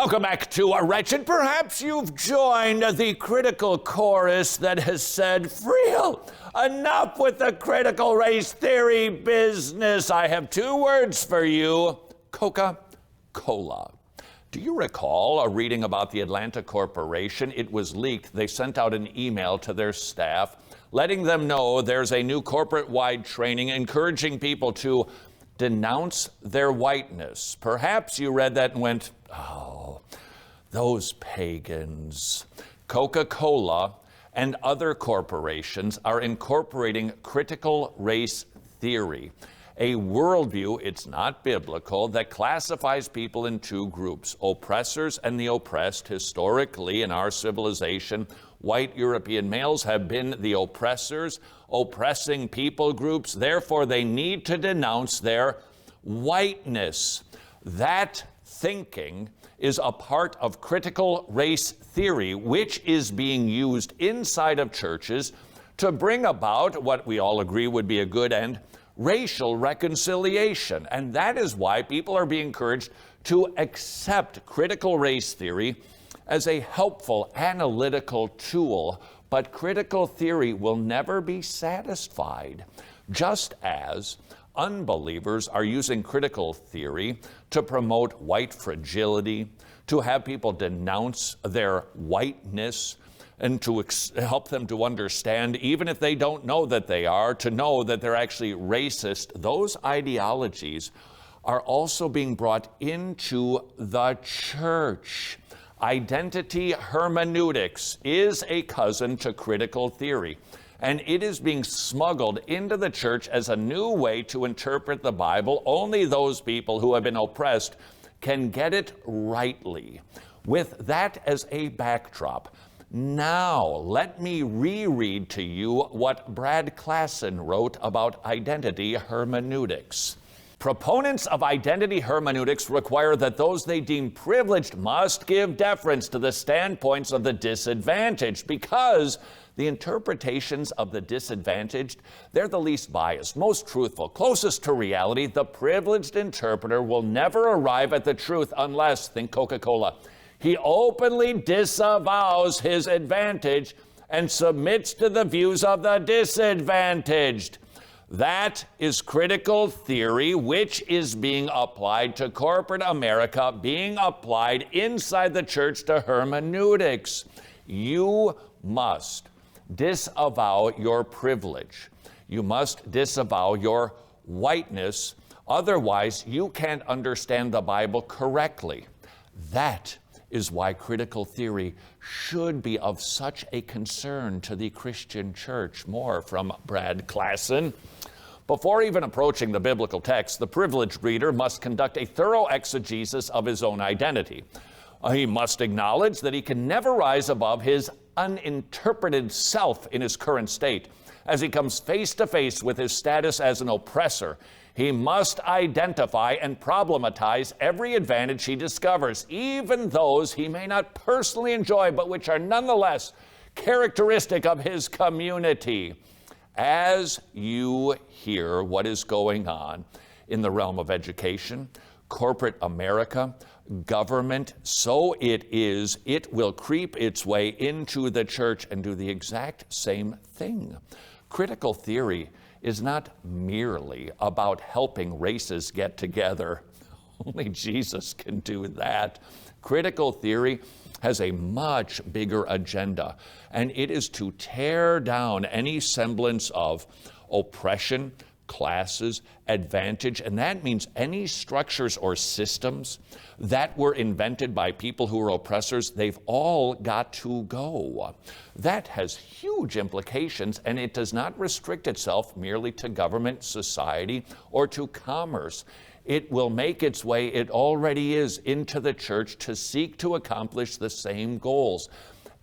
Welcome back to Wretched. Perhaps you've joined the critical chorus that has said, Friel, enough with the critical race theory business. I have two words for you, Coca-Cola. Do you recall a reading about the Atlanta Corporation? It was leaked. They sent out an email to their staff letting them know there's a new corporate-wide training encouraging people to denounce their whiteness. Perhaps you read that and went, oh, those pagans. Coca-Cola and other corporations are incorporating critical race theory, a worldview, it's not biblical, that classifies people in two groups, oppressors and the oppressed. Historically, in our civilization, white European males have been the oppressors, oppressing people groups. Therefore, they need to denounce their whiteness. That thinking is a part of critical race theory, which is being used inside of churches to bring about what we all agree would be a good end, racial reconciliation. And that is why people are being encouraged to accept critical race theory as a helpful analytical tool. But critical theory will never be satisfied, just as unbelievers are using critical theory to promote white fragility, to have people denounce their whiteness, and to help them to understand, even if they don't know that they are, to know that they're actually racist. Those ideologies are also being brought into the church. Identity hermeneutics is a cousin to critical theory, and it is being smuggled into the church as a new way to interpret the Bible. Only those people who have been oppressed can get it rightly. With that as a backdrop, now let me reread to you what Brad Klassen wrote about identity hermeneutics. Proponents of identity hermeneutics require that those they deem privileged must give deference to the standpoints of the disadvantaged, because the interpretations of the disadvantaged, they're the least biased, most truthful, closest to reality. The privileged interpreter will never arrive at the truth unless, think Coca-Cola, he openly disavows his advantage and submits to the views of the disadvantaged. That is critical theory, which is being applied to corporate America, being applied inside the church to hermeneutics. You must disavow your privilege. You must disavow your whiteness. Otherwise, you can't understand the Bible correctly. That is why critical theory should be of such a concern to the Christian church. More from Brad Klassen. Before even approaching the biblical text, the privileged reader must conduct a thorough exegesis of his own identity. He must acknowledge that he can never rise above his uninterpreted self in his current state. As he comes face to face with his status as an oppressor, he must identify and problematize every advantage he discovers, even those he may not personally enjoy, but which are nonetheless characteristic of his community. As you hear what is going on in the realm of education, corporate America, government, so it is, it will creep its way into the church and do the exact same thing. Critical theory is not merely about helping races get together. Only Jesus can do that. Critical theory has a much bigger agenda, and it is to tear down any semblance of oppression, classes, advantage, and that means any structures or systems that were invented by people who are oppressors, they've all got to go. That has huge implications, and it does not restrict itself merely to government, society, or to commerce. It will make its way, it already is, into the church to seek to accomplish the same goals.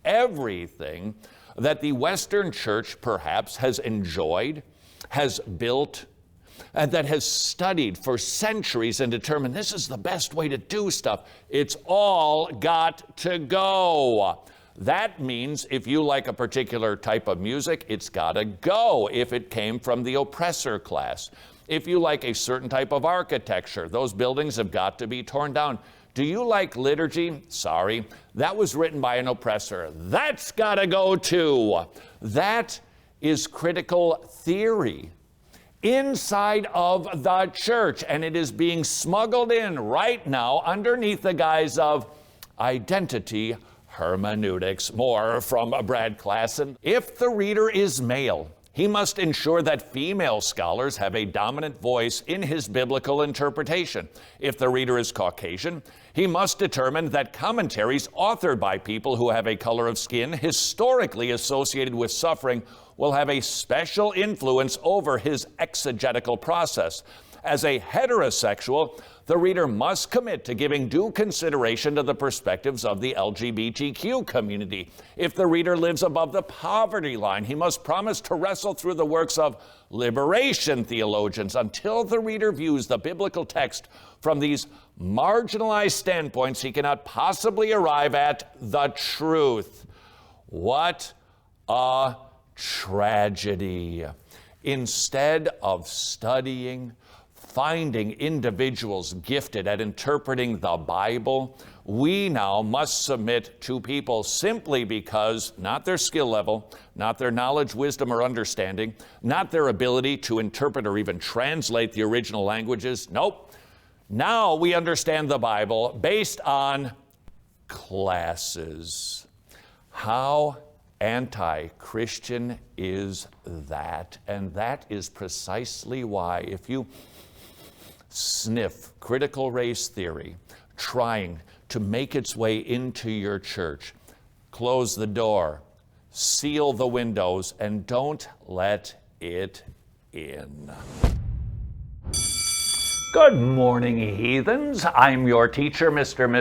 Everything that the Western church perhaps has enjoyed, has built, and that has studied for centuries and determined this is the best way to do stuff, it's all got to go. That means if you like a particular type of music, it's got to go if it came from the oppressor class. If you like a certain type of architecture, those buildings have got to be torn down. Do you like liturgy? Sorry, that was written by an oppressor. That's gotta go too. That is critical theory inside of the church, and it is being smuggled in right now underneath the guise of identity hermeneutics. More from Brad Klassen. If the reader is male, he must ensure that female scholars have a dominant voice in his biblical interpretation. If the reader is Caucasian, he must determine that commentaries authored by people who have a color of skin historically associated with suffering will have a special influence over his exegetical process. As a heterosexual, the reader must commit to giving due consideration to the perspectives of the LGBTQ community. If the reader lives above the poverty line, he must promise to wrestle through the works of liberation theologians until the reader views the biblical text from these marginalized standpoints. He cannot possibly arrive at the truth. What a tragedy. Instead of studying, finding individuals gifted at interpreting the Bible, we now must submit to people simply because not their skill level, not their knowledge, wisdom, or understanding, not their ability to interpret or even translate the original languages. Nope. Now we understand the Bible based on classes. How anti-Christian is that? And that is precisely why, if you sniff critical race theory trying to make its way into your church, close the door, seal the windows, and don't let it in. Good morning, heathens. I'm your teacher, Mr.